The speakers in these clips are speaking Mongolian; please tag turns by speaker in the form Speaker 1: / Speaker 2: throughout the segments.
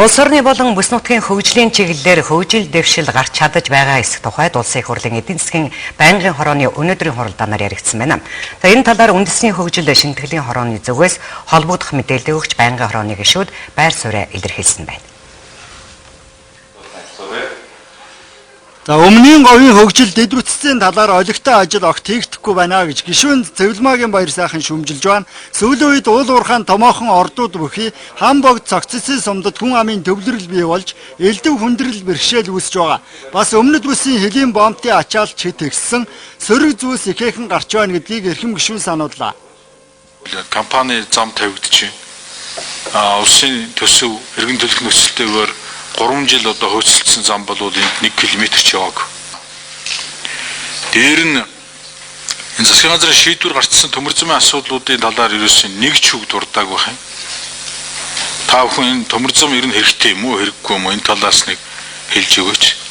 Speaker 1: Улс орны болон бүс нутгийн хөгжлийн чиглэлээр хөгжил дэвшил гарч чадаж байгаа эсэх тухайд Улсын их хурлын эдийн засгийн байнгын хорооны өнөөдрийн хуралдаанаар яригдсан байна. Энэ талаар үндэсний хөгжил шинтгэлийн хорооны зүгээс холбогдох мэдээлэл өгч байнгын хорооны гишүүд байр сууриа илэрхийлсэн байна.
Speaker 2: Өмнгийн говийн хөгжил дэд бүтцийн талаар олигтой ажил огт хийгдэхгүй байна гэж гишүүн Цэвлмаагийн баяр сайхан шүүмжилж байна. Сүүлийн үед уул уурхайн томоохон ордууд бүхий хам богд цогцсон сумдад хүн амын төвлөрөл бий болж элдв хүндрэл бэрхшээл үүсэж байгаа. Бас өмнөд бүсийн хөлийн бомбын ачаалт чид тэгсэн сөрөг зүйлс ихэхэн гарч байна гэдгийг эрхэм гишүүн санууллаа.
Speaker 3: Компани зам тавигдчихэ. Улсын төсөв иргэн төлөх нөхцөлтэйгээр 3 жил одоо хөөцөлдсөн зам бол энд 1 км ч яваагүй. Дээр нь энэ засгийн газрын шийдвэр гарцсан төмөр замын асуудлуудын талаар ерөөсөн нэг ч үг дурдаагүй байх юм. Та бүхэн энэ төмөр зам ер нь хэрэгтэй юм уу, хэрэггүй юм уу? Энэ талаас нэг хэлж өгөөч.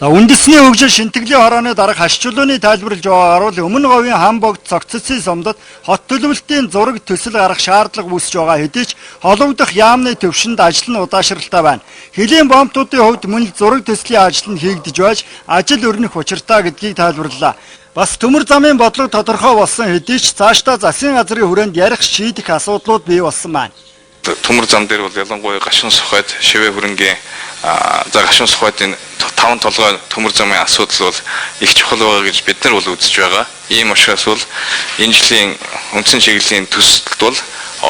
Speaker 2: Үндэсний хөгжил шинтгэлийн хорооны дарга хаш чулууны тайлбарлаж байгаагаар өмнө говийн хам богд цогцсон сумдад хот төлөвлөлтийн зураг төсөл гаргах шаардлага үүсэж байгаа хэдий ч холбогдох яамны төвшөнд ажил нь удаашралтай байна. Хөлийн бомбуудын хувьд мөн л зураг төслийн ажил нь хийгдэж байж ажил өрнөх учиртай гэдгийг тайлбарлалаа. Бас төмөр замын бодлого тодорхой болсон хэдий ч цаашдаа засгийн газрын хүрээнд ярих шийдэх асуудлууд бий болсон байна.
Speaker 4: Төмөр зам дээр бол ялангуяа гашуун сухайд шивээ хөрөнгийн гашуун сухайдын 5 толгой төмөр замын асуудал бол их чухал байгаа гэж бид нар бол үзэж байгаа. Ийм учраас бол энэ жилийн үндсэн чиглэлийн төсөлд бол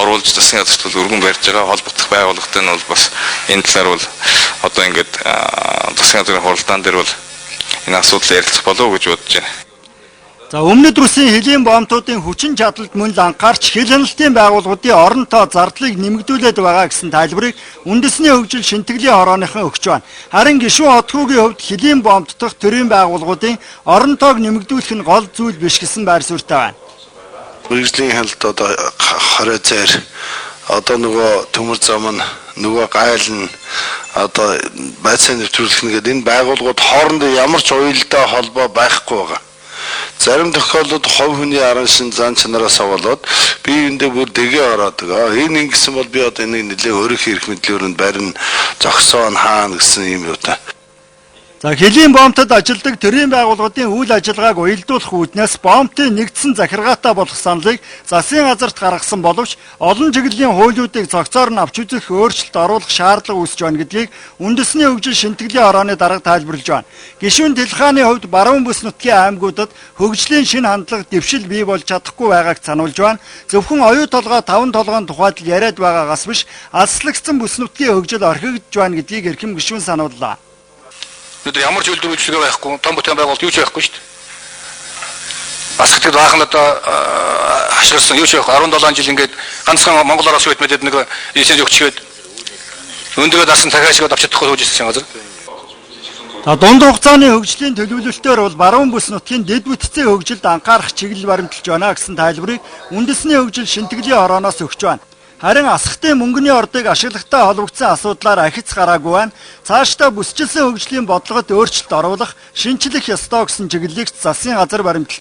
Speaker 4: оруулж засгийн газарт бол өргөн барьж байгаа холбогдох байгууллагатай нь бол бас энэ талаар бол одоо ингээд засгийн газрын хуралдаан дээр бол энэ асуудал ярилцах болов уу гэж бодож байна.
Speaker 2: Өмнөд Русын хөлийн бомбуудын хүчин чадалд мөн л анхаарч хил хяналтын байгууллагуудын оронтой зардлыг нэмэгдүүлээд байгаа гэсэн тайлбарыг үндэсний хөгжил шинтгэлийн хорооныхан өгч байна. Харин гишүүн хотгоогийн хувьд хөлийн бомб дэх төрийн байгууллагуудын оронтойг нэмэгдүүлэх нь гол зүйл биш гэсэн байр суурьтай байна.
Speaker 5: Мэргэжлийн хяналт одоо 20 зайр одоо нөгөө төмөр зам нь нөгөө гайл нь одоо байцааны нэвтрүүлэх нэгэд энэ байгууллагууд хоорондоо ямар ч уялдаа холбоо байхгүй байгаа. Зарим тохиолдолд хувь хүний арын шин зан чанараас болоод би эндээ бүр дэгээ ороод байгаа. Энэ ингэсэн бол би одоо энийг нэлээ өөрөх эрх мэдлээр нь барин зогсоон хаана гэсэн юм юу та.
Speaker 2: Хөлийн бомбтод ажилладаг төрийн байгууллагуудын үйл ажиллагааг уялдуулах үүднээс бомбын нэгдсэн захиргаатай болох саналыг засгийн газарт гаргасан боловч олон чиглэлийн хуулиудыг цогцоор нь авч үзэх өөрчлөлт оруулах шаардлага үүсэж байна гэдгийг үндэсний хөгжил шинтгэлийн хорооны дарга тайлбарлаж байна. Гишүүн Дэлхааны хувьд баруун бүс нутгийн аймагуудад хөгжлийн шинэ хандлага дэвшил бий болж чадахгүй байгааг сануулж байна. Зөвхөн оюу толгой 5 толгойн тухайд л яриад байгаагаас биш алслагдсан бүс нутгийн хөгжил орхигдж байна гэдгийг эрхэм гишүүн санууллаа.
Speaker 6: Бид ямар ч үйлдвэрлэлтэй байхгүй, том бүтээн байгуулалт юу ч байхгүй шүү дээ. Бас гэдэг баахан одоо хашгирсан юу ч байхгүй 17 жил ингээд ганцхан Монголоос үйтмэдэд нэг лиценз өгчгээд өндөгөө дасан дахиад авч чадахгүй хөөжсэн газар.
Speaker 2: Дунд хугацааны хөгжлийн төлөвлөлтөөр бол баруун бүс нутгийн дэд бүтцийн хөгжилд анхаарах чиглэл баримталж байна гэсэн тайлбарыг үндэсний хөгжил шинтгэлийн хорооноос өгч байна. Харин асхтын мөнгөний ордыг ашиглагтай холбогдсон асуудлаар ахиц гараагүй байна. Цаашдаа бүсчилсэн хөгжлийн бодлогод өөрчлөлт оруулах, шинчлэх ёстой гэсэн чиглэлийг засгийн газар баримталж